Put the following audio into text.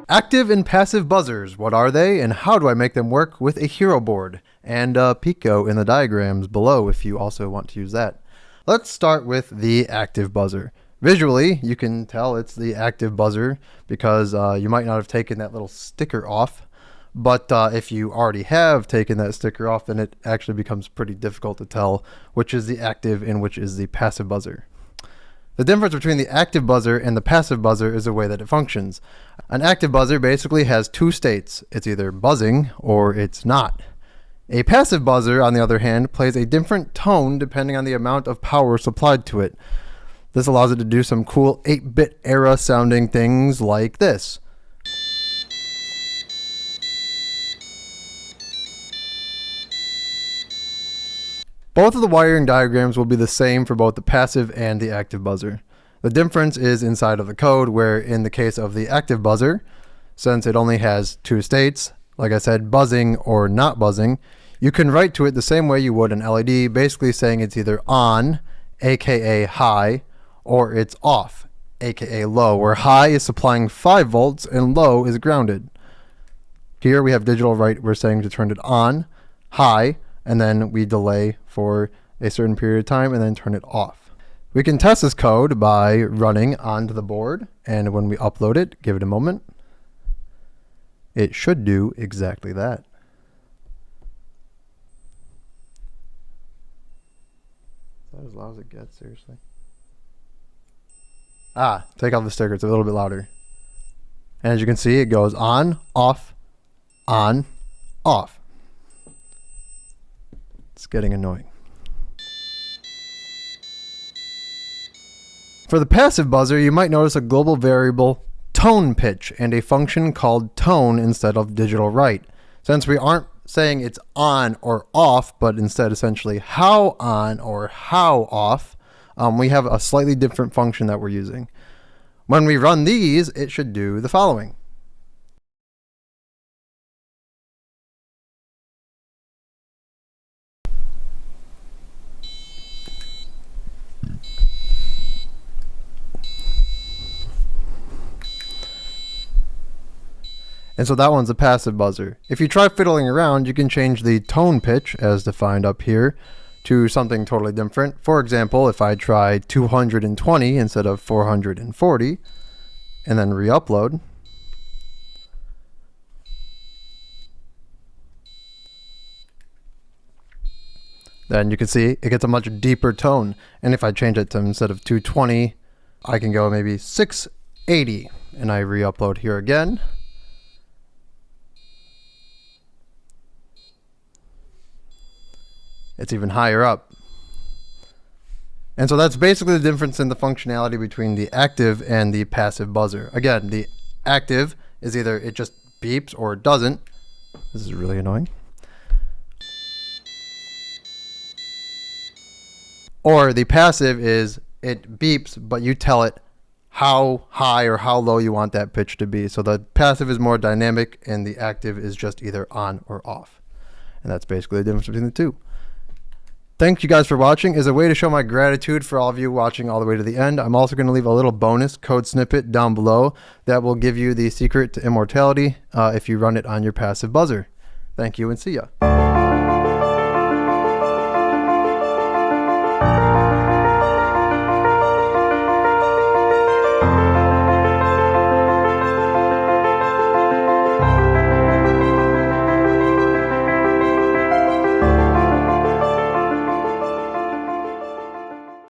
Active and passive buzzers, what are they and how do I make them work with a hero board? And Pico in the diagrams below if you also want to use that. Let's start with the active buzzer. Visually, you can tell it's the active buzzer because you might not have taken that little sticker off. But if you already have taken that sticker off, then it actually becomes pretty difficult to tell which is the active and which is the passive buzzer. The difference between the active buzzer and the passive buzzer is the way that it functions. An active buzzer basically has two states. It's either buzzing or it's not. A passive buzzer, on the other hand, plays a different tone depending on the amount of power supplied to it. This allows it to do some cool 8-bit era sounding things like this. Both of the wiring diagrams will be the same for both the passive and the active buzzer. The difference is inside of the code, where in the case of the active buzzer, since it only has two states, like I said, buzzing or not buzzing, you can write to it the same way you would an LED, basically saying it's either on, aka high, or it's off, aka low, where high is supplying 5 volts and low is grounded. Here we have digital write, we're saying to turn it on, high, and then we delay for a certain period of time and then turn it off. We can test this code by running onto the board, and when we upload it, give it a moment, it should do exactly that. Is that as loud as it gets, seriously? Take off the sticker, it's a little bit louder. And as you can see, it goes on, off, off. It's getting annoying. For the passive buzzer, you might notice a global variable tone pitch and a function called tone instead of digital write. Since we aren't saying it's on or off, but instead essentially how on or how off, we have a slightly different function that we're using. When we run these, it should do the following. And so that one's a passive buzzer. If you try fiddling around, you can change the tone pitch, as defined up here, to something totally different. For example, if I try 220 instead of 440, and then re-upload, then you can see it gets a much deeper tone. And if I change it to instead of 220, I can go maybe 680, and I re-upload here again. It's even higher up. And so that's basically the difference in the functionality between the active and the passive buzzer. Again, the active is either it just beeps or it doesn't. This is really annoying. Or the passive is it beeps, but you tell it how high or how low you want that pitch to be. So the passive is more dynamic and the active is just either on or off. And that's basically the difference between the two. Thank you guys for watching. As a way to show my gratitude for all of you watching all the way to the end, I'm also going to leave a little bonus code snippet down below that will give you the secret to immortality if you run it on your passive buzzer. Thank you and see ya.